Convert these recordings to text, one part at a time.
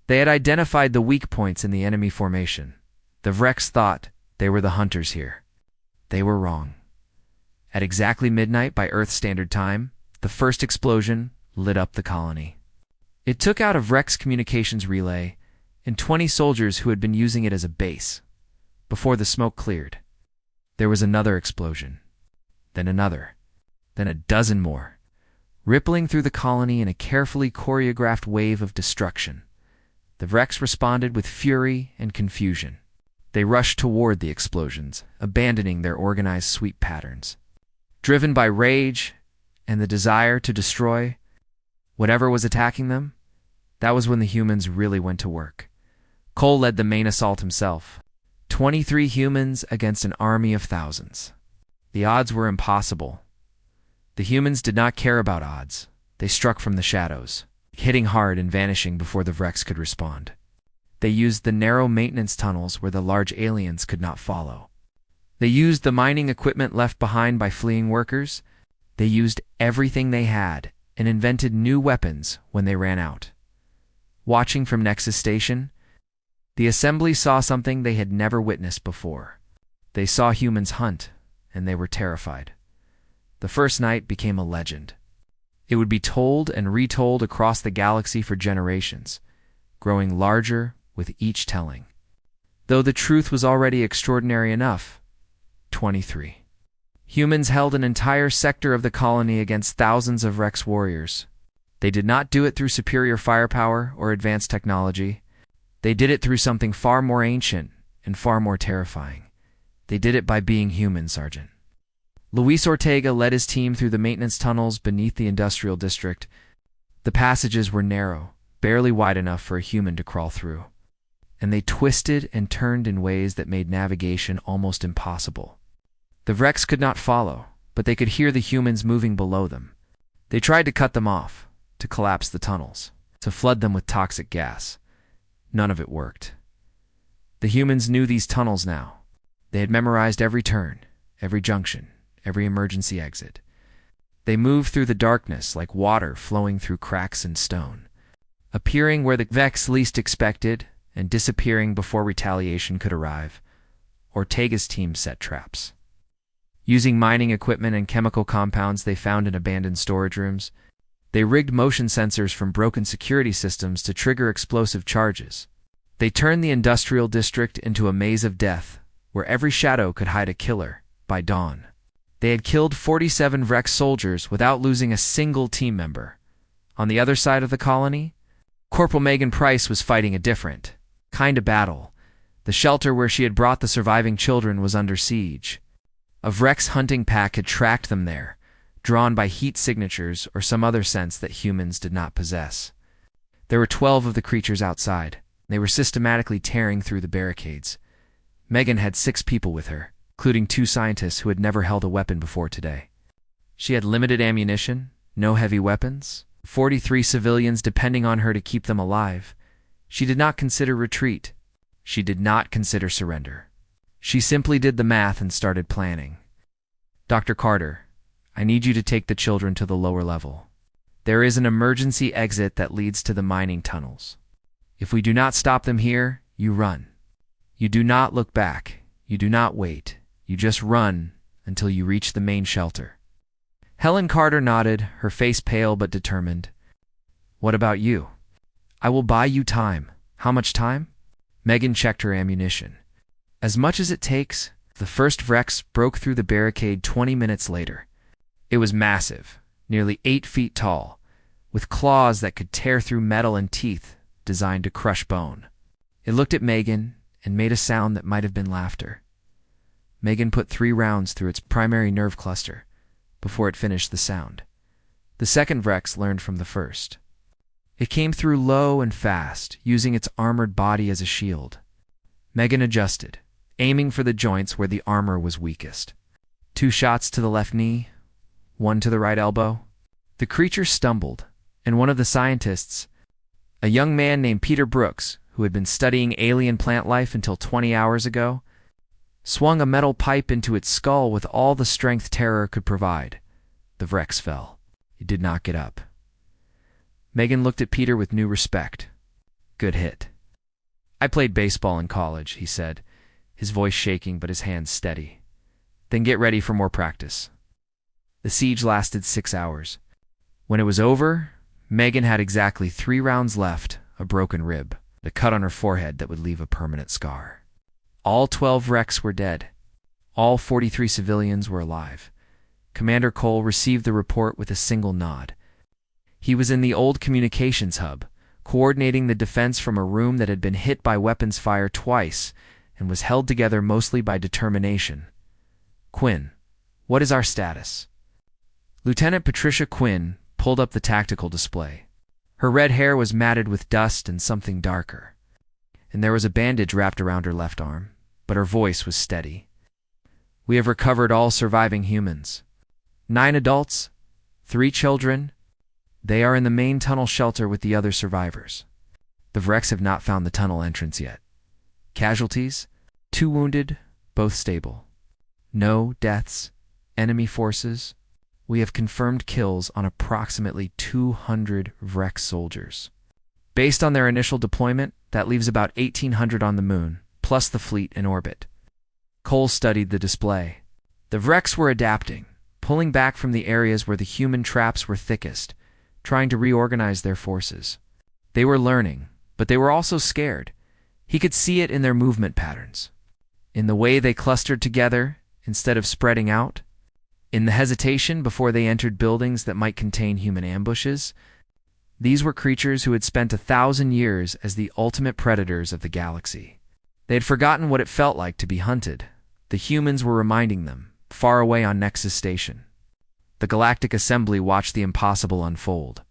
They had identified the weak points in the enemy formation. The Vrex thought they were the hunters here. They were wrong. At exactly midnight by Earth Standard Time, the first explosion lit up the colony. It took out a Vrex communications relay and 20 soldiers who had been using it as a base. Before the smoke cleared, there was another explosion, then another, then a dozen more, rippling through the colony in a carefully choreographed wave of destruction. The Vrex responded with fury and confusion. They rushed toward the explosions, abandoning their organized sweep patterns. Driven by rage and the desire to destroy whatever was attacking them, that was when the humans really went to work. Cole led the main assault himself. 23 humans against an army of thousands. The odds were impossible. The humans did not care about odds. They struck from the shadows, hitting hard and vanishing before the Vrex could respond. They used the narrow maintenance tunnels where the large aliens could not follow. They used the mining equipment left behind by fleeing workers. They used everything they had and invented new weapons when they ran out. Watching from Nexus Station, the assembly saw something they had never witnessed before. They saw humans hunt, and they were terrified. The first night became a legend. It would be told and retold across the galaxy for generations, growing larger with each telling. Though the truth was already extraordinary enough, 23 humans held an entire sector of the colony against thousands of Rex warriors. They did not do it through superior firepower or advanced technology. They did it through something far more ancient and far more terrifying. They did it by being human, Sergeant. Luis Ortega led his team through the maintenance tunnels beneath the industrial district. The passages were narrow, barely wide enough for a human to crawl through, and they twisted and turned in ways that made navigation almost impossible. The Vrex could not follow, but they could hear the humans moving below them. They tried to cut them off, to collapse the tunnels, to flood them with toxic gas. None of it worked. The humans knew these tunnels now. They had memorized every turn, every junction, every emergency exit. They moved through the darkness like water flowing through cracks in stone, appearing where the Vex least expected and disappearing before retaliation could arrive. Ortega's team set traps. Using mining equipment and chemical compounds they found in abandoned storage rooms, they rigged motion sensors from broken security systems to trigger explosive charges. They turned the industrial district into a maze of death, where every shadow could hide a killer by dawn. They had killed 47 Vrex soldiers without losing a single team member. On the other side of the colony, Corporal Megan Price was fighting a different kind of battle. The shelter where she had brought the surviving children was under siege. A Vrex hunting pack had tracked them there, drawn by heat signatures or some other sense that humans did not possess. There were 12 of the creatures outside. They were systematically tearing through the barricades. Megan had 6 people with her, including 2 scientists who had never held a weapon before today. She had limited ammunition, no heavy weapons, 43 civilians depending on her to keep them alive. She did not consider retreat. She did not consider surrender. She simply did the math and started planning. Dr. Carter, I need you to take the children to the lower level. There is an emergency exit that leads to the mining tunnels. If we do not stop them here, you run. You do not look back. You do not wait. You just run until you reach the main shelter. Helen Carter nodded, her face pale but determined. What about you? I will buy you time. How much time? Megan checked her ammunition. As much as it takes. The first Vrex broke through the barricade 20 minutes later. It was massive, nearly 8 feet tall, with claws that could tear through metal and teeth designed to crush bone. It looked at Megan and made a sound that might have been laughter. Megan put 3 rounds through its primary nerve cluster before it finished the sound. The second Vrex learned from the first. It came through low and fast, using its armored body as a shield. Megan adjusted, aiming for the joints where the armor was weakest. 2 shots to the left knee, 1 to the right elbow. The creature stumbled, and one of the scientists, a young man named Peter Brooks, who had been studying alien plant life until 20 hours ago, swung a metal pipe into its skull with all the strength terror could provide. The Vrex fell. It did not get up. Megan looked at Peter with new respect. Good hit. I played baseball in college, he said, his voice shaking but his hands steady. Then get ready for more practice. The siege lasted 6 hours. When it was over, Megan had exactly 3 rounds left, a broken rib, a cut on her forehead that would leave a permanent scar. All 12 wrecks were dead. All 43 civilians were alive. Commander Cole received the report with a single nod. He was in the old communications hub, coordinating the defense from a room that had been hit by weapons fire twice and was held together mostly by determination. Quinn, what is our status? Lieutenant Patricia Quinn pulled up the tactical display. Her red hair was matted with dust and something darker, and there was a bandage wrapped around her left arm, but her voice was steady. We have recovered all surviving humans. 9 adults, 3 children. They are in the main tunnel shelter with the other survivors. The wrecks have not found the tunnel entrance yet. Casualties? 2 wounded, both stable. No deaths. Enemy forces? We have confirmed kills on approximately 200 wreck soldiers. Based on their initial deployment, that leaves about 1,800 on the moon, plus the fleet in orbit. Cole studied the display. The wrecks were adapting, pulling back from the areas where the human traps were thickest, trying to reorganize their forces. They were learning, but they were also scared. He could see it in their movement patterns, in the way they clustered together instead of spreading out, in the hesitation before they entered buildings that might contain human ambushes. These were creatures who had spent 1,000 years as the ultimate predators of the galaxy. They had forgotten what it felt like to be hunted. The humans were reminding them, far away on Nexus Station. The Galactic Assembly watched the impossible unfold.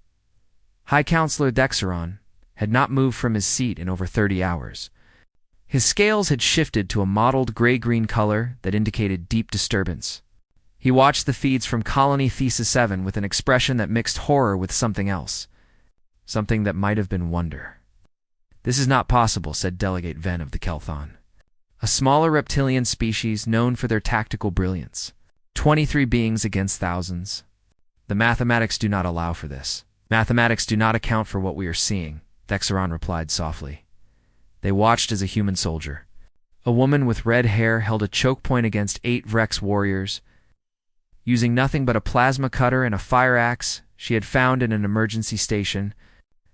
High Counselor Dexeron had not moved from his seat in over 30 hours. His scales had shifted to a mottled gray-green color that indicated deep disturbance. He watched the feeds from Colony Thesis 7 with an expression that mixed horror with something else, something that might have been wonder. This is not possible, said Delegate Ven of the Kelthon, a smaller reptilian species known for their tactical brilliance. 23 beings against thousands. The mathematics do not allow for this. Mathematics do not account for what we are seeing, Dexeron replied softly. They watched as a human soldier. A woman with red hair held a choke point against 8 Vrex warriors. Using nothing but a plasma cutter and a fire axe she had found in an emergency station,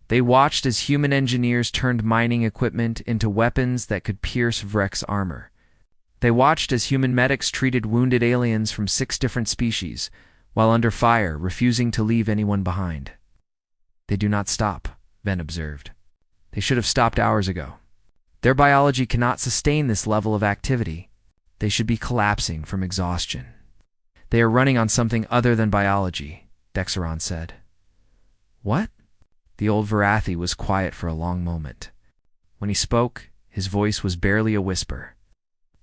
they watched as human engineers turned mining equipment into weapons that could pierce Vrex armor. They watched as human medics treated wounded aliens from 6 different species, while under fire, refusing to leave anyone behind. They do not stop, Ven observed. They should have stopped hours ago. Their biology cannot sustain this level of activity. They should be collapsing from exhaustion. They are running on something other than biology, Dexeron said. What? The old Varathi was quiet for a long moment. When he spoke, his voice was barely a whisper.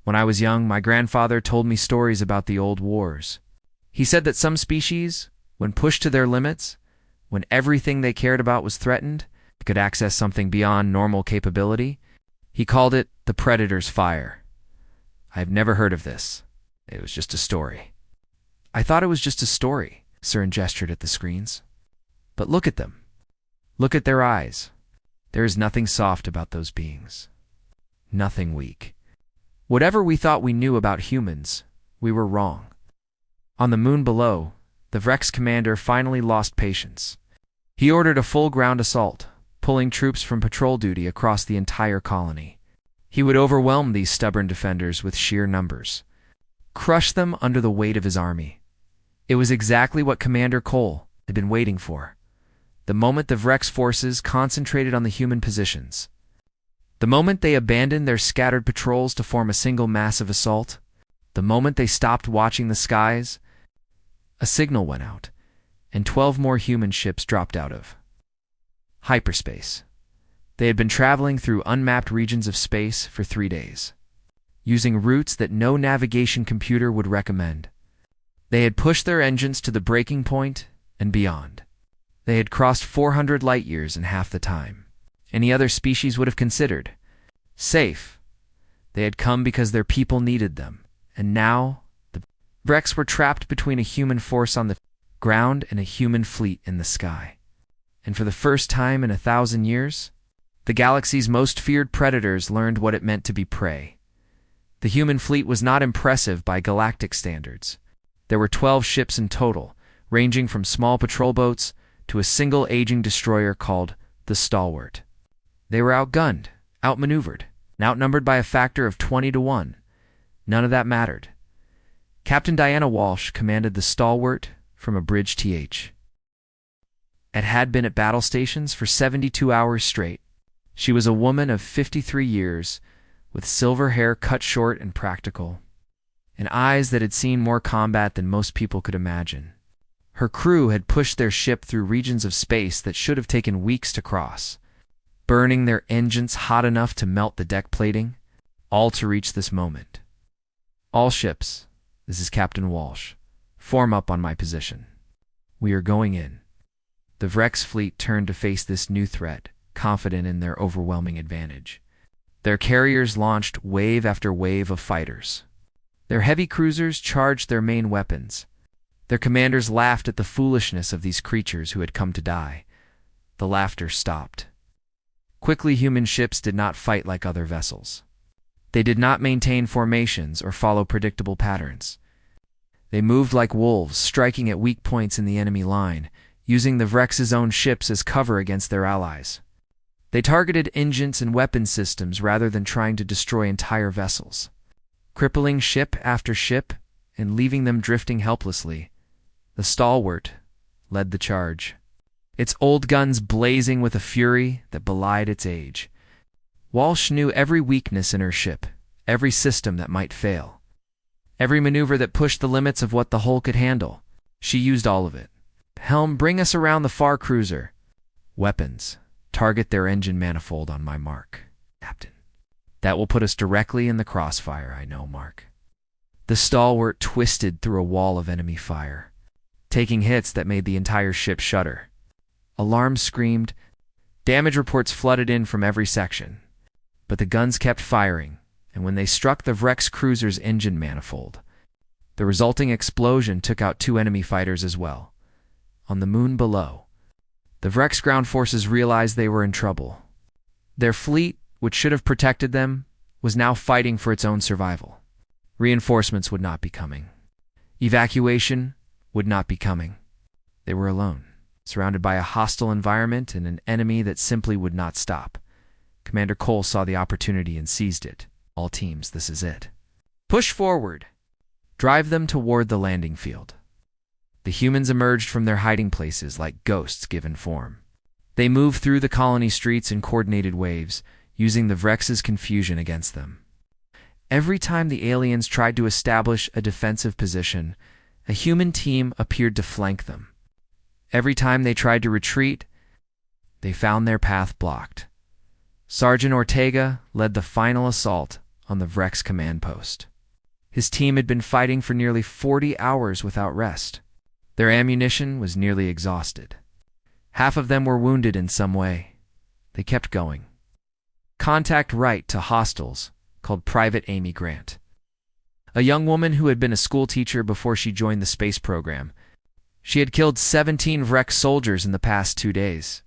When I was young, my grandfather told me stories about the old wars. He said that some species, when pushed to their limits, when everything they cared about was threatened, could access something beyond normal capability. He called it the Predator's Fire. I have never heard of this. It was just a story. I thought it was just a story, Cern gestured at the screens. But look at them. Look at their eyes. There is nothing soft about those beings. Nothing weak. Whatever we thought we knew about humans, we were wrong. On the moon below, the Vrex commander finally lost patience. He ordered a full ground assault, pulling troops from patrol duty across the entire colony. He would overwhelm these stubborn defenders with sheer numbers, crush them under the weight of his army. It was exactly what Commander Cole had been waiting for. The moment the Vrex forces concentrated on the human positions. The moment they abandoned their scattered patrols to form a single massive assault. The moment they stopped watching the skies. A signal went out, and 12 more human ships dropped out of hyperspace. They had been traveling through unmapped regions of space for 3 days, using routes that no navigation computer would recommend. They had pushed their engines to the breaking point and beyond. They had crossed 400 light-years in half the time any other species would have considered safe. They had come because their people needed them, and now the Vrex were trapped between a human force on the ground and a human fleet in the sky. And for the first time in 1,000 years, The galaxy's most feared predators learned what it meant to be prey. The human fleet was not impressive by galactic standards. There were 12 ships in total, ranging from small patrol boats to a single aging destroyer called the Stalwart. They were outgunned, outmaneuvered, and outnumbered by a factor of 20 to 1. None of that mattered. Captain Diana Walsh commanded the Stalwart from a bridge TH. It had been at battle stations for 72 hours straight. She was a woman of 53 years, with silver hair cut short and practical, and eyes that had seen more combat than most people could imagine. Her crew had pushed their ship through regions of space that should have taken weeks to cross, burning their engines hot enough to melt the deck plating, all to reach this moment. All ships, this is Captain Walsh, form up on my position. We are going in. The Vrex fleet turned to face this new threat, confident in their overwhelming advantage. Their carriers launched wave after wave of fighters. Their heavy cruisers charged their main weapons. Their commanders laughed at the foolishness of these creatures who had come to die. The laughter stopped. Quickly, human ships did not fight like other vessels. They did not maintain formations or follow predictable patterns. They moved like wolves, striking at weak points in the enemy line, using the Vrex's own ships as cover against their allies. They targeted engines and weapon systems rather than trying to destroy entire vessels, crippling ship after ship and leaving them drifting helplessly. The Stalwart led the charge, its old guns blazing with a fury that belied its age. Walsh knew every weakness in her ship, every system that might fail, every maneuver that pushed the limits of what the hull could handle. She used all of it. Helm, bring us around the far cruiser. Weapons, target their engine manifold on my mark, Captain. That will put us directly in the crossfire, I know, Mark. The Stalwart twisted through a wall of enemy fire, taking hits that made the entire ship shudder. Alarms screamed. Damage reports flooded in from every section. But the guns kept firing, and when they struck the Vrex cruiser's engine manifold, the resulting explosion took out 2 enemy fighters as well. On the moon below, the Vrex ground forces realized they were in trouble. Their fleet, which should have protected them, was now fighting for its own survival. Reinforcements would not be coming. Evacuation would not be coming. They were alone, surrounded by a hostile environment and an enemy that simply would not stop. Commander Cole saw the opportunity and seized it. All teams, this is it. Push forward. Drive them toward the landing field. The humans emerged from their hiding places like ghosts given form. They moved through the colony streets in coordinated waves, using the Vrex's confusion against them. Every time the aliens tried to establish a defensive position, a human team appeared to flank them. Every time they tried to retreat, they found their path blocked. Sergeant Ortega led the final assault on the Vrex command post. His team had been fighting for nearly 40 hours without rest. Their ammunition was nearly exhausted. Half of them were wounded in some way. They kept going. Contact right to hostiles, called Private Amy Grant, a young woman who had been a school teacher before she joined the space program. She had killed 17 Vrex soldiers in the past 2 days.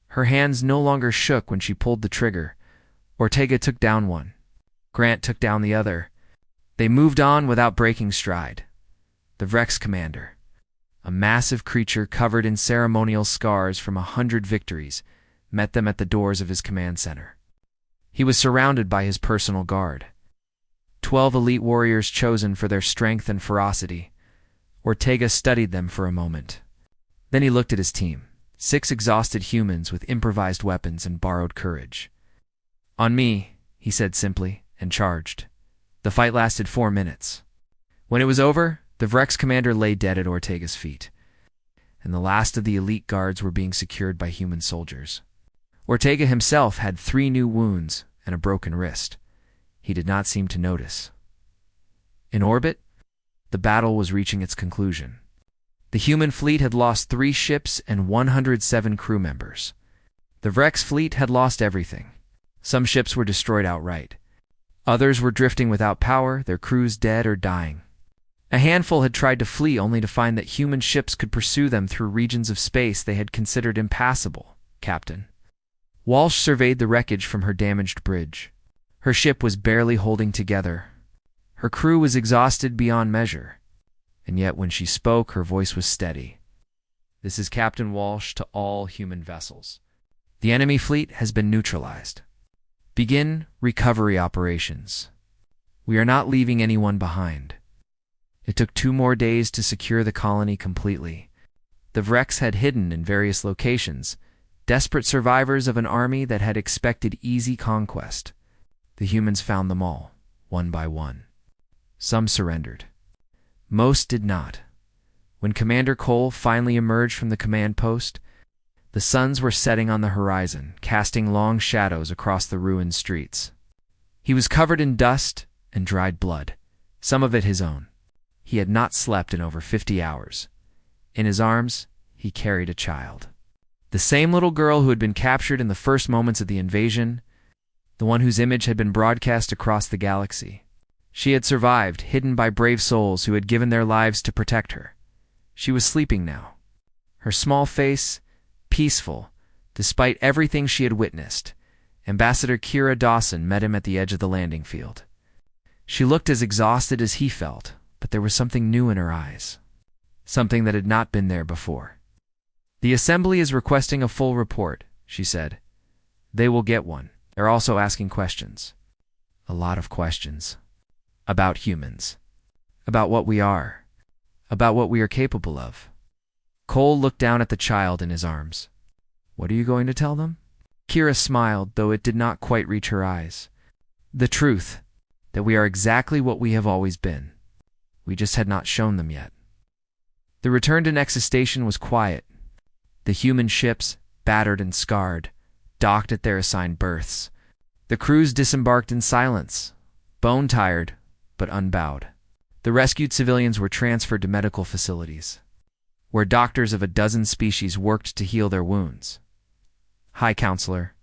Her hands no longer shook when she pulled the trigger. Ortega took down one. Grant took down the other. They moved on without breaking stride. The Vrex commander, a massive creature covered in ceremonial scars from 100 victories, met them at the doors of his command center. He was surrounded by his personal guard, 12 elite warriors chosen for their strength and ferocity. Ortega studied them for a moment. Then he looked at his team, 6 exhausted humans with improvised weapons and borrowed courage. On me, he said simply, and charged. The fight lasted 4 minutes. When it was over, the Vrex commander lay dead at Ortega's feet, and the last of the elite guards were being secured by human soldiers. Ortega himself had 3 new wounds and a broken wrist. He did not seem to notice. In orbit, the battle was reaching its conclusion. The human fleet had lost 3 ships and 107 crew members. The Vrex fleet had lost everything. Some ships were destroyed outright. Others were drifting without power, their crews dead or dying. A handful had tried to flee only to find that human ships could pursue them through regions of space they had considered impassable, Captain. Walsh surveyed the wreckage from her damaged bridge. Her ship was barely holding together. Her crew was exhausted beyond measure. And yet when she spoke, her voice was steady. "This is Captain Walsh to all human vessels. The enemy fleet has been neutralized. Begin recovery operations. We are not leaving anyone behind." It took 2 more days to secure the colony completely. The wrecks had hidden in various locations, desperate survivors of an army that had expected easy conquest. The humans found them all, one by one. Some surrendered. Most did not. When Commander Cole finally emerged from the command post, the suns were setting on the horizon, casting long shadows across the ruined streets. He was covered in dust and dried blood, some of it his own. He had not slept in over 50 hours. In his arms, he carried a child. The same little girl who had been captured in the first moments of the invasion, the one whose image had been broadcast across the galaxy. She had survived, hidden by brave souls who had given their lives to protect her. She was sleeping now. Her small face, peaceful, despite everything she had witnessed. Ambassador Kira Dawson met him at the edge of the landing field. She looked as exhausted as he felt, but there was something new in her eyes. Something that had not been there before. "The Assembly is requesting a full report," she said. "They will get one. They're also asking questions. A lot of questions. About humans. About what we are. About what we are capable of." Cole looked down at the child in his arms. "What are you going to tell them?" Kira smiled, though it did not quite reach her eyes. "The truth, that we are exactly what we have always been. We just had not shown them yet." The return to Nexus Station was quiet. The human ships, battered and scarred, docked at their assigned berths. The crews disembarked in silence, bone-tired but unbowed. The rescued civilians were transferred to medical facilities, where doctors of a dozen species worked to heal their wounds. "Hi, Counselor."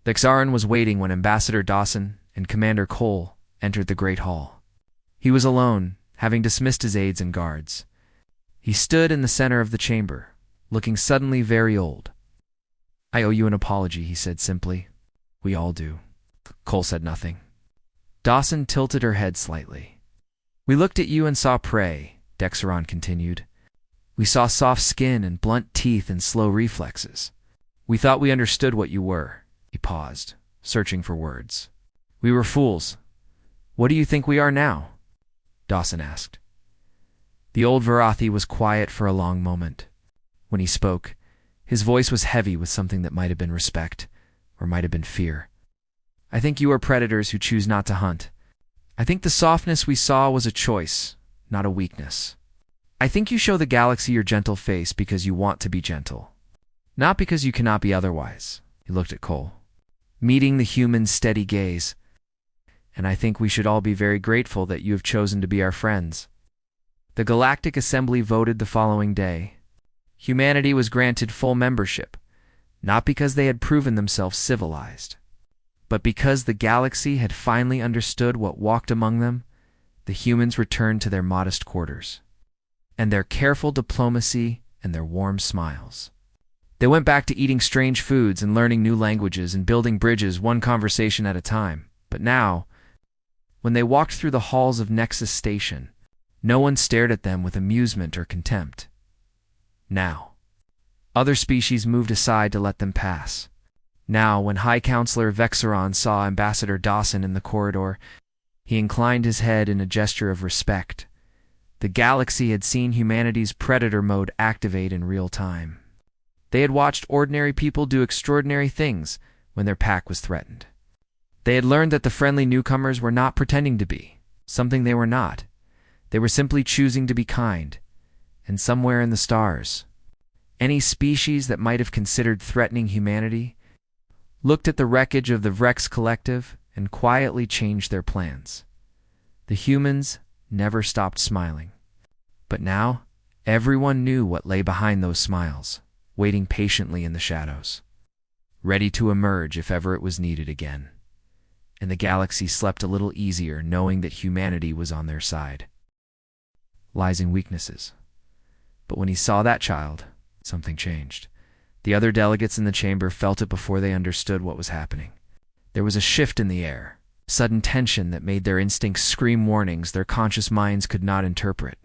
The Xaran was waiting when Ambassador Dawson and Commander Cole entered the Great Hall. He was alone, having dismissed his aides and guards. He stood in the center of the chamber, looking suddenly very old. "I owe you an apology," he said simply. "We all do." Cole said nothing. Dawson tilted her head slightly. "We looked at you and saw prey," Dexeron continued. "We saw soft skin and blunt teeth and slow reflexes. We thought we understood what you were." He paused, searching for words. "We were fools. What do you think we are now?" Dawson asked. The old Varathi was quiet for a long moment. When he spoke, his voice was heavy with something that might have been respect, or might have been fear. "I think you are predators who choose not to hunt. I think the softness we saw was a choice, not a weakness. I think you show the galaxy your gentle face because you want to be gentle, not because you cannot be otherwise." He looked at Cole, meeting the human's steady gaze. "And I think we should all be very grateful that you have chosen to be our friends." The Galactic Assembly voted the following day. Humanity was granted full membership, not because they had proven themselves civilized, but because the galaxy had finally understood what walked among them. The humans returned to their modest quarters, and their careful diplomacy and their warm smiles. They went back to eating strange foods and learning new languages and building bridges one conversation at a time. But now, when they walked through the halls of Nexus Station, no one stared at them with amusement or contempt. Now, other species moved aside to let them pass. Now, when High Counselor Vexeron saw Ambassador Dawson in the corridor, he inclined his head in a gesture of respect. The galaxy had seen humanity's predator mode activate in real time. They had watched ordinary people do extraordinary things when their pack was threatened. They had learned that the friendly newcomers were not pretending to be something they were not. They were simply choosing to be kind, and somewhere in the stars, any species that might have considered threatening humanity looked at the wreckage of the Vrex Collective and quietly changed their plans. The humans never stopped smiling. But now, everyone knew what lay behind those smiles, waiting patiently in the shadows, ready to emerge if ever it was needed again. And the galaxy slept a little easier knowing that humanity was on their side. Lies in weaknesses. But when he saw that child, something changed. The other delegates in the chamber felt it before they understood what was happening. There was a shift in the air, sudden tension that made their instincts scream warnings their conscious minds could not interpret.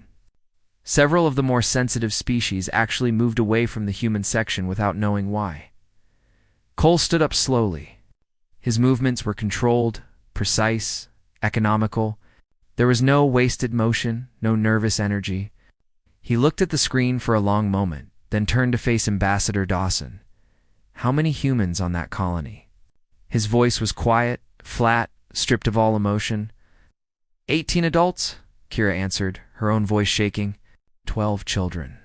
Several of the more sensitive species actually moved away from the human section without knowing why. Cole stood up slowly. His movements were controlled, precise, economical. There was no wasted motion, no nervous energy. He looked at the screen for a long moment, then turned to face Ambassador Dawson. How many humans on that colony? His voice was quiet, flat, stripped of all emotion. 18 adults, Kira answered, her own voice shaking. 12 children.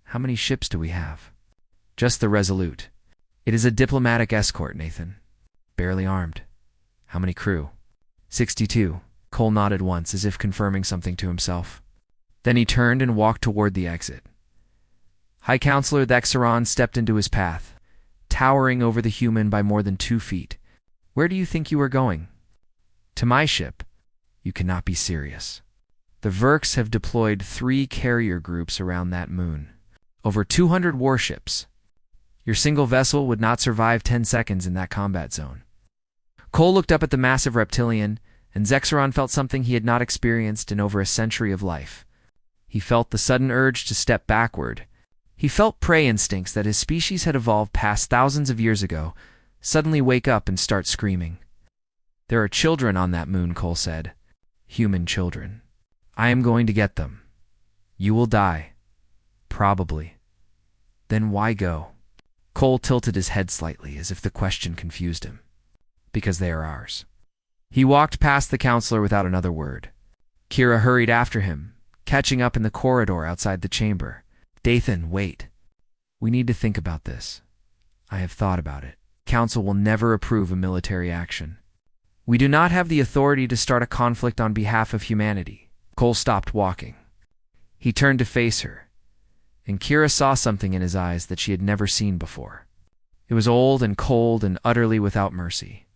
How many ships do we have? Just the Resolute. It is a diplomatic escort, Nathan. Barely armed. How many crew? 62. Cole nodded once, as if confirming something to himself. Then he turned and walked toward the exit. High Counselor Thexeron stepped into his path, towering over the human by more than 2 feet. Where do you think you are going? To my ship. You cannot be serious. The Verks have deployed 3 carrier groups around that moon. Over 200 warships. Your single vessel would not survive 10 seconds in that combat zone. Cole looked up at the massive reptilian, and Zexeron felt something he had not experienced in over a century of life. He felt the sudden urge to step backward. He felt prey instincts that his species had evolved past thousands of years ago suddenly wake up and start screaming. There are children on that moon, Cole said. Human children. I am going to get them. You will die. Probably. Then why go? Cole tilted his head slightly, as if the question confused him. Because they are ours. He walked past the counselor without another word. Kira hurried after him, catching up in the corridor outside the chamber. Dathan, wait. We need to think about this. I have thought about it. Council will never approve a military action. We do not have the authority to start a conflict on behalf of humanity. Cole stopped walking. He turned to face her, and Kira saw something in his eyes that she had never seen before. It was old and cold and utterly without mercy.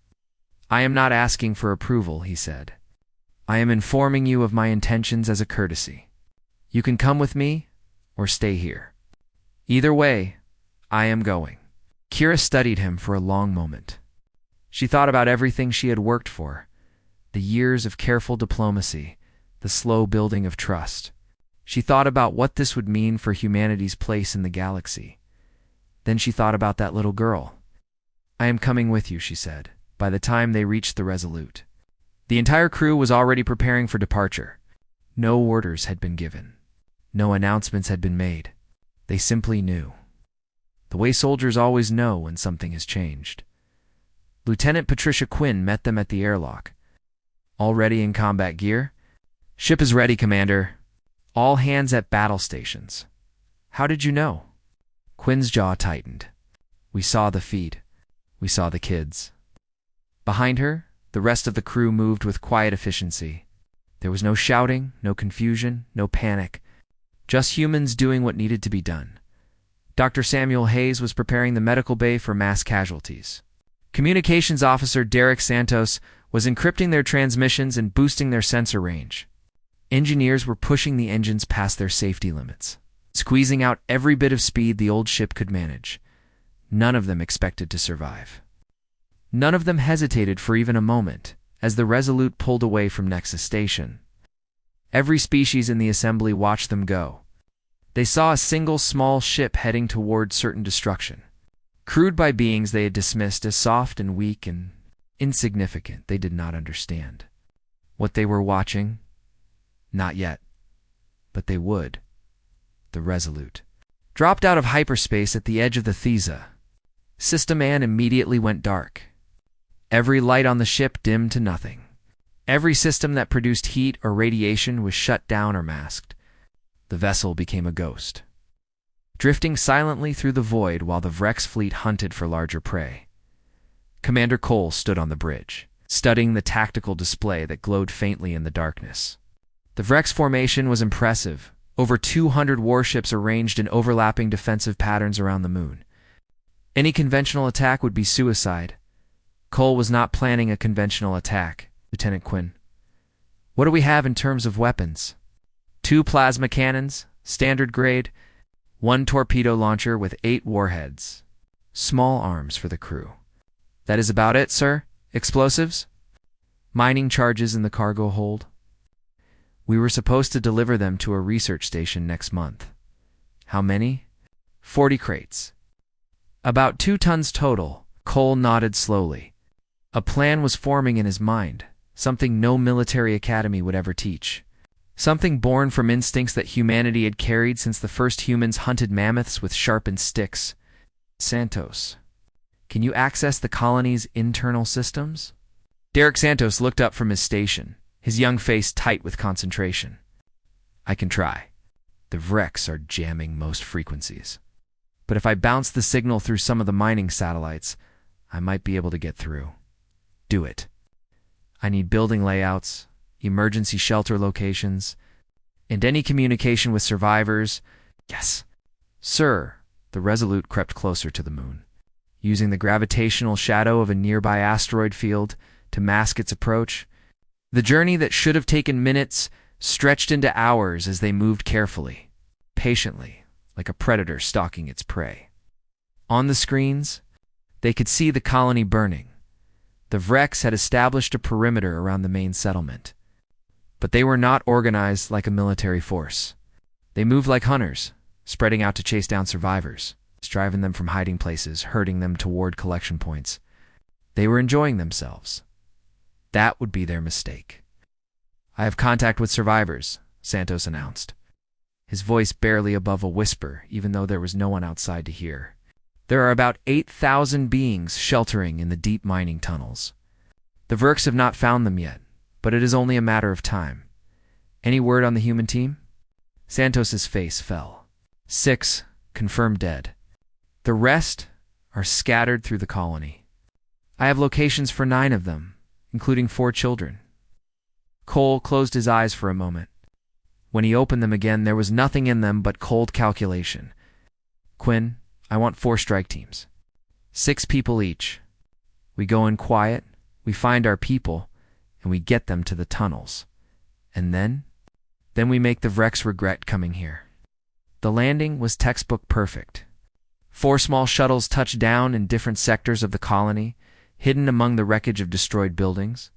I am not asking for approval, he said. I am informing you of my intentions as a courtesy. You can come with me or stay here. Either way, I am going. Kira studied him for a long moment. She thought about everything she had worked for, the years of careful diplomacy, the slow building of trust. She thought about what this would mean for humanity's place in the galaxy. Then she thought about that little girl. I am coming with you, she said, by the time they reached the Resolute. The entire crew was already preparing for departure. No orders had been given. No announcements had been made. They simply knew. The way soldiers always know when something has changed. Lieutenant Patricia Quinn met them at the airlock. All ready in combat gear? Ship is ready, Commander. All hands at battle stations. How did you know? Quinn's jaw tightened. We saw the feed. We saw the kids. Behind her, the rest of the crew moved with quiet efficiency. There was no shouting, no confusion, no panic. Just humans doing what needed to be done. Dr. Samuel Hayes was preparing the medical bay for mass casualties. Communications Officer Derek Santos was encrypting their transmissions and boosting their sensor range. Engineers were pushing the engines past their safety limits, squeezing out every bit of speed the old ship could manage. None of them expected to survive. None of them hesitated for even a moment as the Resolute pulled away from Nexus Station. Every species in the assembly watched them go. They saw a single small ship heading toward certain destruction. Crewed by beings they had dismissed as soft and weak and insignificant, they did not understand. What they were watching? Not yet. But they would. The Resolute dropped out of hyperspace at the edge of the Thesa. System An immediately went dark. Every light on the ship dimmed to nothing. Every system that produced heat or radiation was shut down or masked. The vessel became a ghost, drifting silently through the void while the Vrex fleet hunted for larger prey. Commander Cole stood on the bridge, studying the tactical display that glowed faintly in the darkness. The Vrex formation was impressive, over 200 warships arranged in overlapping defensive patterns around the moon. Any conventional attack would be suicide. Cole was not planning a conventional attack, Lieutenant Quinn. What do we have in terms of weapons? 2 plasma cannons, standard grade, 1 torpedo launcher with 8 warheads, Small arms for the crew. That is about it, sir? Explosives? Mining charges in the cargo hold? We were supposed to deliver them to a research station next month. How many? 40 crates. About 2 tons total. Cole nodded slowly. A plan was forming in his mind, something no military academy would ever teach. Something born from instincts that humanity had carried since the first humans hunted mammoths with sharpened sticks. Santos, can you access the colony's internal systems? Derek Santos looked up from his station, his young face tight with concentration. I can try. The Vrex are jamming most frequencies. But if I bounce the signal through some of the mining satellites, I might be able to get through. Do it. I need building layouts, emergency shelter locations, and any communication with survivors. Yes. Sir, the Resolute crept closer to the moon, using the gravitational shadow of a nearby asteroid field to mask its approach. The journey that should have taken minutes stretched into hours as they moved carefully, patiently, like a predator stalking its prey. On the screens, they could see the colony burning. The Vrex had established a perimeter around the main settlement. But they were not organized like a military force. They moved like hunters, spreading out to chase down survivors, driving them from hiding places, herding them toward collection points. They were enjoying themselves. That would be their mistake. I have contact with survivors, Santos announced, his voice barely above a whisper, even though there was no one outside to hear. There are about 8,000 beings sheltering in the deep mining tunnels. The Vrex have not found them yet, but it is only a matter of time. Any word on the human team? Santos's face fell. 6 confirmed dead. The rest are scattered through the colony. I have locations for 9 of them, including 4 children. Cole closed his eyes for a moment. When he opened them again, there was nothing in them but cold calculation. Quinn, I want 4 strike teams. 6 people each. We go in quiet, we find our people, and we get them to the tunnels. And then we make the Vrex regret coming here. The landing was textbook perfect. 4 small shuttles touched down in different sectors of the colony, hidden among the wreckage of destroyed buildings.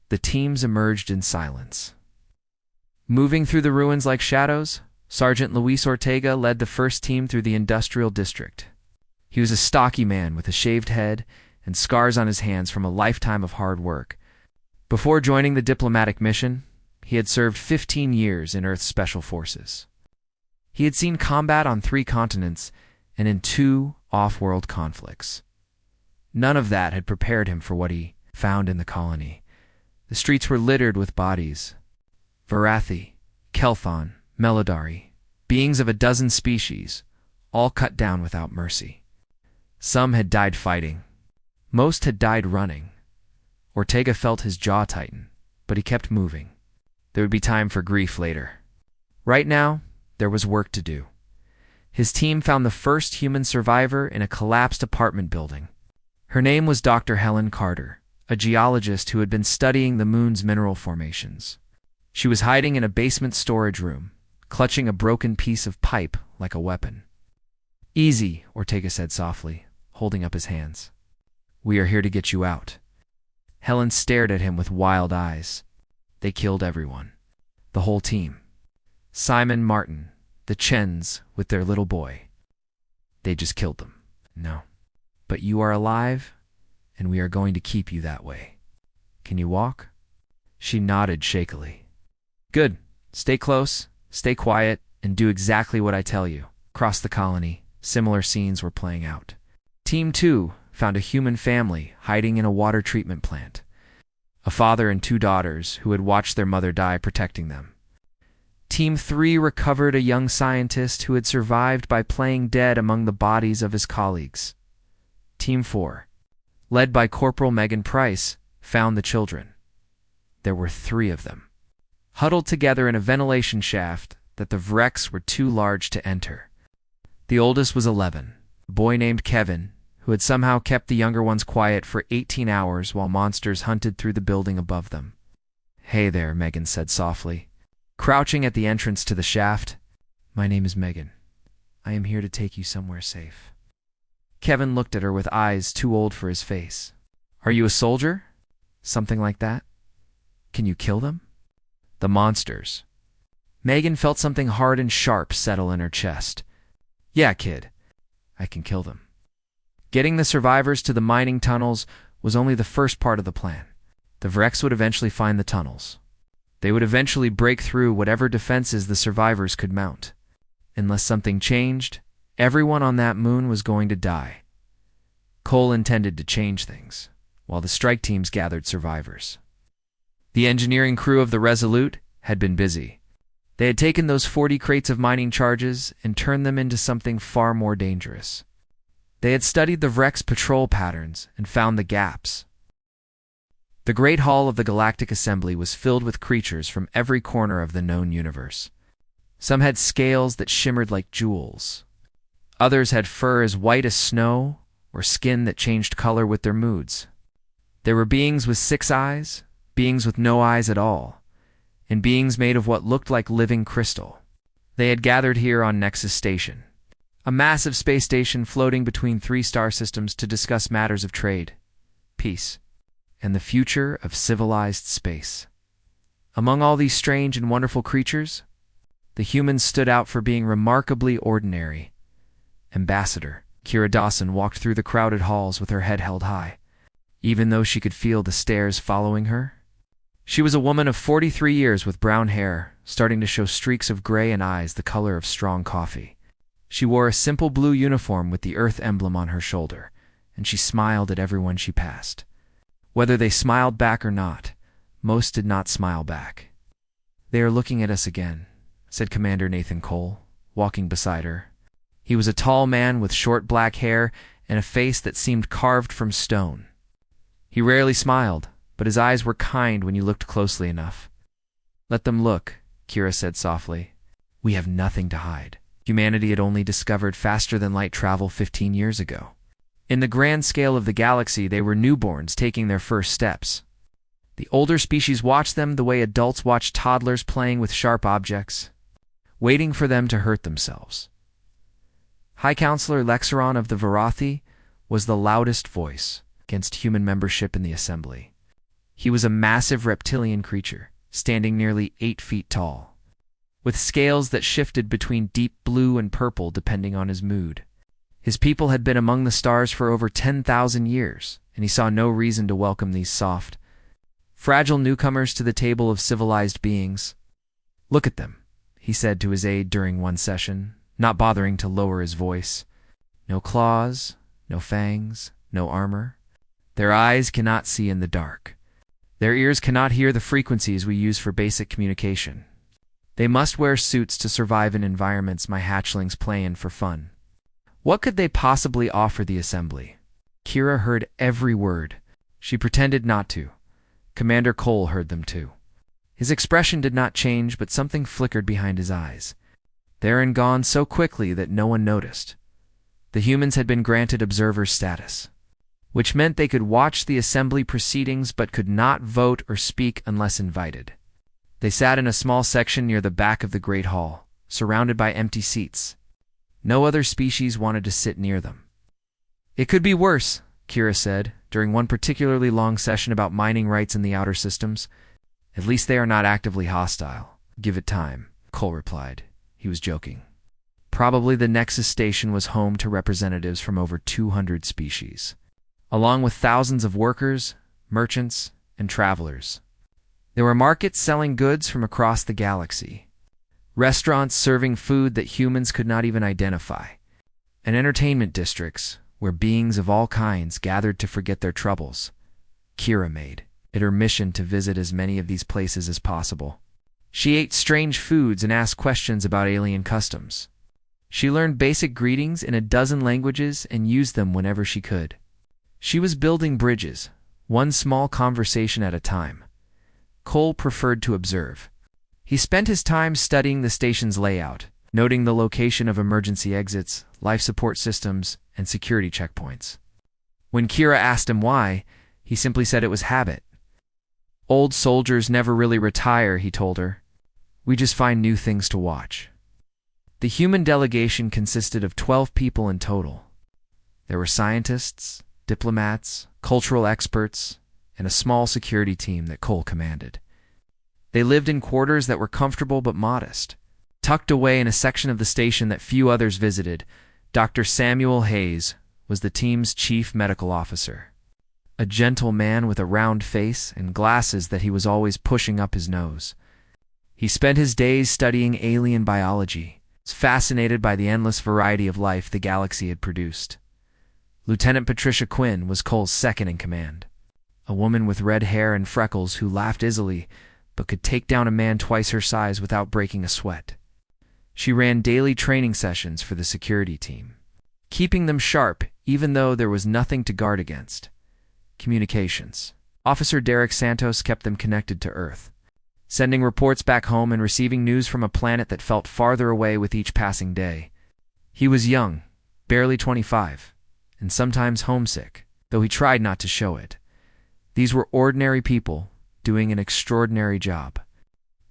The teams emerged in silence. Moving through the ruins like shadows, Sergeant Luis Ortega led the first team through the industrial district. He was a stocky man with a shaved head and scars on his hands from a lifetime of hard work. Before joining the diplomatic mission, he had served 15 years in Earth's Special Forces. He had seen combat on 3 continents and in 2 off-world conflicts. None of that had prepared him for what he found in the colony. The streets were littered with bodies. Varathi, Kelthon, Melodari, beings of a dozen species, all cut down without mercy. Some had died fighting. Most had died running. Ortega felt his jaw tighten, but he kept moving. There would be time for grief later. Right now, there was work to do. His team found the first human survivor in a collapsed apartment building. Her name was Dr. Helen Carter, a geologist who had been studying the moon's mineral formations. She was hiding in a basement storage room, clutching a broken piece of pipe like a weapon. Easy, Ortega said softly, holding up his hands. We are here to get you out. Helen stared at him with wild eyes. They killed everyone. The whole team. Simon, Martin, the Chens with their little boy. They just killed them. No. But you are alive, and we are going to keep you that way. Can you walk? She nodded shakily. Good. Stay close, stay quiet, and do exactly what I tell you. Across the colony, similar scenes were playing out. Team 2 found a human family hiding in a water treatment plant. A father and 2 daughters who had watched their mother die protecting them. Team 3 recovered a young scientist who had survived by playing dead among the bodies of his colleagues. Team 4, led by Corporal Megan Price, found the children. There were 3 of them, huddled together in a ventilation shaft that the Vrex were too large to enter. The oldest was 11, a boy named Kevin, who had somehow kept the younger ones quiet for 18 hours while monsters hunted through the building above them. Hey there, Megan said softly, crouching at the entrance to the shaft. My name is Megan. I am here to take you somewhere safe. Kevin looked at her with eyes too old for his face. Are you a soldier? Something like that? Can you kill them? The monsters. Megan felt something hard and sharp settle in her chest. Yeah, kid. I can kill them. Getting the survivors to the mining tunnels was only the first part of the plan. The Vrex would eventually find the tunnels. They would eventually break through whatever defenses the survivors could mount. Unless something changed, everyone on that moon was going to die. Cole intended to change things, while the strike teams gathered survivors. The engineering crew of the Resolute had been busy. They had taken those 40 crates of mining charges and turned them into something far more dangerous. They had studied the Vrex patrol patterns and found the gaps. The Great Hall of the Galactic Assembly was filled with creatures from every corner of the known universe. Some had scales that shimmered like jewels. Others had fur as white as snow, or skin that changed color with their moods. There were beings with 6 eyes, beings with no eyes at all, and beings made of what looked like living crystal. They had gathered here on Nexus Station, a massive space station floating between 3 star systems to discuss matters of trade, peace, and the future of civilized space. Among all these strange and wonderful creatures, the humans stood out for being remarkably ordinary. Ambassador Kira Dawson walked through the crowded halls with her head held high, even though she could feel the stares following her. She was a woman of 43 years with brown hair, starting to show streaks of gray and eyes the color of strong coffee. She wore a simple blue uniform with the Earth emblem on her shoulder, and she smiled at everyone she passed. Whether they smiled back or not, most did not smile back. They are looking at us again, said Commander Nathan Cole, walking beside her. He was a tall man with short black hair and a face that seemed carved from stone. He rarely smiled, but his eyes were kind when you looked closely enough. Let them look, Kira said softly. We have nothing to hide. Humanity had only discovered faster-than-light travel 15 years ago. In the grand scale of the galaxy, they were newborns taking their first steps. The older species watched them the way adults watch toddlers playing with sharp objects, waiting for them to hurt themselves. High Counselor Lexeron of the Varathi was the loudest voice against human membership in the assembly. He was a massive reptilian creature, standing nearly 8 feet tall, with scales that shifted between deep blue and purple depending on his mood. His people had been among the stars for over 10,000 years, and he saw no reason to welcome these soft, fragile newcomers to the table of civilized beings. Look at them, he said to his aide during one session, not bothering to lower his voice. No claws, no fangs, no armor. Their eyes cannot see in the dark. Their ears cannot hear the frequencies we use for basic communication. They must wear suits to survive in environments my hatchlings play in for fun. What could they possibly offer the assembly? Kira heard every word. She pretended not to. Commander Cole heard them too. His expression did not change, but something flickered behind his eyes. There and gone so quickly that no one noticed. The humans had been granted observer status, which meant they could watch the assembly proceedings but could not vote or speak unless invited. They sat in a small section near the back of the Great Hall, surrounded by empty seats. No other species wanted to sit near them. It could be worse, Kira said, during one particularly long session about mining rights in the outer systems. At least they are not actively hostile. Give it time, Cole replied. He was joking. Probably the Nexus Station was home to representatives from over 200 species, along with thousands of workers, merchants, and travelers. There were markets selling goods from across the galaxy, restaurants serving food that humans could not even identify, and entertainment districts where beings of all kinds gathered to forget their troubles. Kira made it her mission to visit as many of these places as possible. She ate strange foods and asked questions about alien customs. She learned basic greetings in a dozen languages and used them whenever she could. She was building bridges, one small conversation at a time. Cole preferred to observe. He spent his time studying the station's layout, noting the location of emergency exits, life support systems, and security checkpoints. When Kira asked him why, he simply said it was habit. Old soldiers never really retire, he told her. We just find new things to watch. The human delegation consisted of 12 people in total. There were scientists, diplomats, cultural experts, and a small security team that Cole commanded. They lived in quarters that were comfortable but modest. Tucked away in a section of the station that few others visited, Dr. Samuel Hayes was the team's chief medical officer. A gentle man with a round face and glasses that he was always pushing up his nose. He spent his days studying alien biology, fascinated by the endless variety of life the galaxy had produced. Lieutenant Patricia Quinn was Cole's second in command, a woman with red hair and freckles who laughed easily but could take down a man twice her size without breaking a sweat. She ran daily training sessions for the security team, keeping them sharp even though there was nothing to guard against. Communications. Officer Derek Santos kept them connected to Earth, sending reports back home and receiving news from a planet that felt farther away with each passing day. He was young, barely 25, and sometimes homesick, though he tried not to show it. These were ordinary people doing an extraordinary job.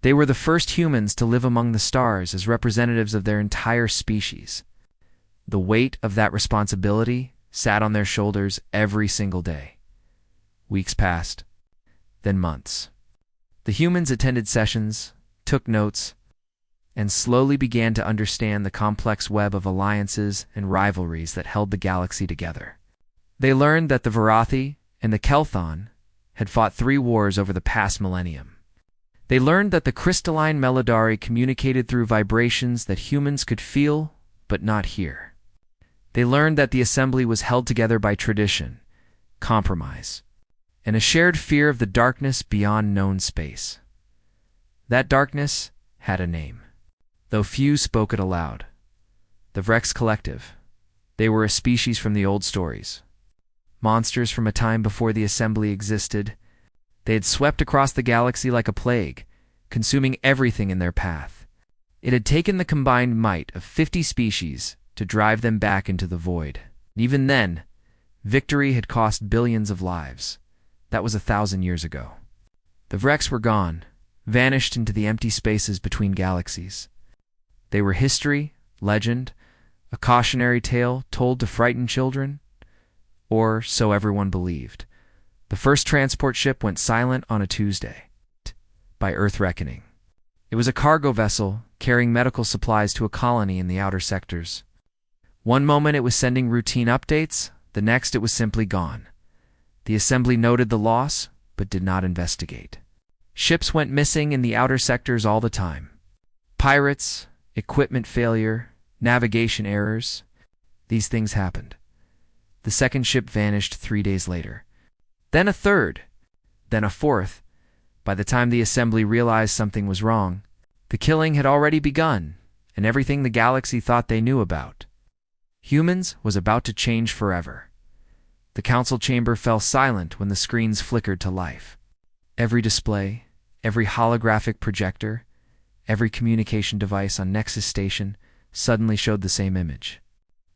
They were the first humans to live among the stars as representatives of their entire species. The weight of that responsibility sat on their shoulders every single day. Weeks passed, then months. The humans attended sessions, took notes, and slowly began to understand the complex web of alliances and rivalries that held the galaxy together. They learned that the Varathi and the Kelthon had fought 3 wars over the past millennium. They learned that the crystalline Melodari communicated through vibrations that humans could feel but not hear. They learned that the assembly was held together by tradition, compromise, and a shared fear of the darkness beyond known space. That darkness had a name, though few spoke it aloud. The Vrex Collective. They were a species from the old stories. Monsters from a time before the assembly existed. They had swept across the galaxy like a plague, consuming everything in their path. It had taken the combined might of 50 species to drive them back into the void. Even then, victory had cost billions of lives. That was 1,000 years ago. The Vrex were gone, vanished into the empty spaces between galaxies. They were history, legend, a cautionary tale told to frighten children, or so everyone believed. The first transport ship went silent on a Tuesday, by Earth reckoning. It was a cargo vessel carrying medical supplies to a colony in the outer sectors. One moment it was sending routine updates, the next it was simply gone. The assembly noted the loss, but did not investigate. Ships went missing in the outer sectors all the time. Pirates, equipment failure, navigation errors. These things happened. The second ship vanished 3 days later. Then a third, then a fourth. By the time the assembly realized something was wrong, the killing had already begun, and everything the galaxy thought they knew about. Humans was about to change forever. The council chamber fell silent when the screens flickered to life. Every display, every holographic projector, every communication device on Nexus Station suddenly showed the same image.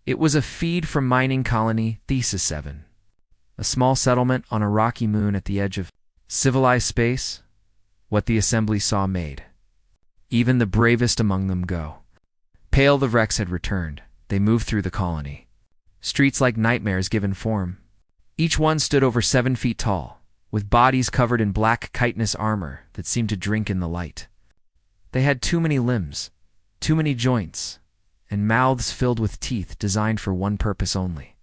It was a feed from mining colony Thesis 7, a small settlement on a rocky moon at the edge of civilized space. What the assembly saw made even the bravest among them go. Pale the Vrex had returned. They moved through the colony. Streets like nightmares given form. Each one stood over 7 feet tall, with bodies covered in black chitinous armor that seemed to drink in the light. They had too many limbs, too many joints, and mouths filled with teeth designed for one purpose only.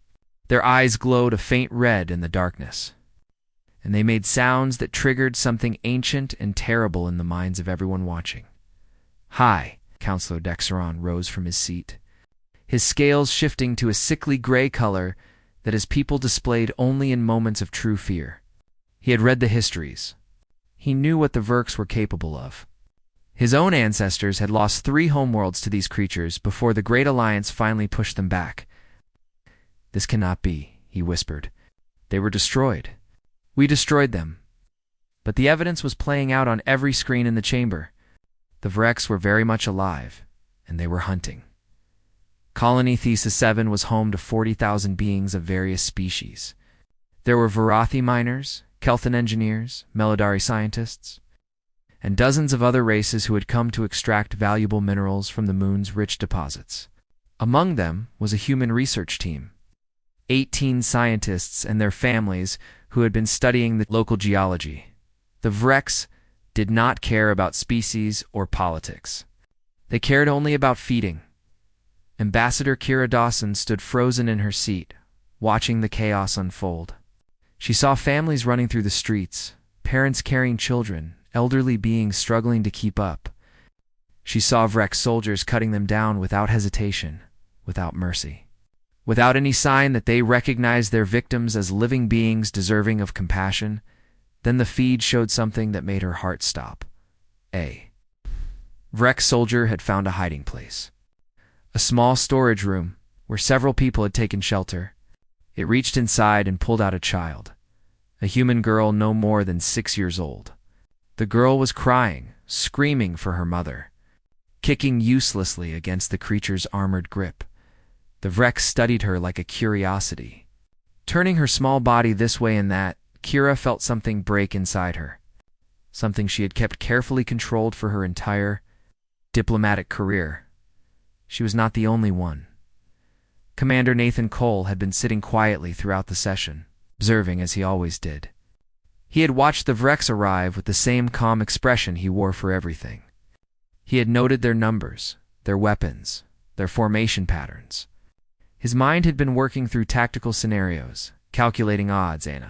Their eyes glowed a faint red in the darkness, and they made sounds that triggered something ancient and terrible in the minds of everyone watching. "Hi," Counselor Dexeron rose from his seat, his scales shifting to a sickly gray color that his people displayed only in moments of true fear. He had read the histories. He knew what the Verks were capable of. His own ancestors had lost 3 homeworlds to these creatures before the Great Alliance finally pushed them back. "This cannot be," he whispered. "They were destroyed. We destroyed them." But the evidence was playing out on every screen in the chamber. The Vrex were very much alive, and they were hunting. Colony Thesis 7 was home to 40,000 beings of various species. There were Varathi miners, Kelthan engineers, Melodari scientists, and dozens of other races who had come to extract valuable minerals from the moon's rich deposits. Among them was a human research team. 18 scientists and their families who had been studying the local geology. The Vreks did not care about species or politics. They cared only about feeding. Ambassador Kira Dawson stood frozen in her seat, watching the chaos unfold. She saw families running through the streets, parents carrying children, elderly beings struggling to keep up. She saw Vrek soldiers cutting them down without hesitation, without mercy, without any sign that they recognized their victims as living beings deserving of compassion. Then the feed showed something that made her heart stop. A Vrek soldier had found a hiding place. A small storage room where several people had taken shelter. It reached inside and pulled out a child, a human girl no more than 6 years old. The girl was crying, screaming for her mother, kicking uselessly against the creature's armored grip. The Vrek studied her like a curiosity. Turning her small body this way and that, Kira felt something break inside her, something she had kept carefully controlled for her entire diplomatic career. She was not the only one. Commander Nathan Cole had been sitting quietly throughout the session, observing as he always did. He had watched the Vreks arrive with the same calm expression he wore for everything. He had noted their numbers, their weapons, their formation patterns. His mind had been working through tactical scenarios, calculating odds and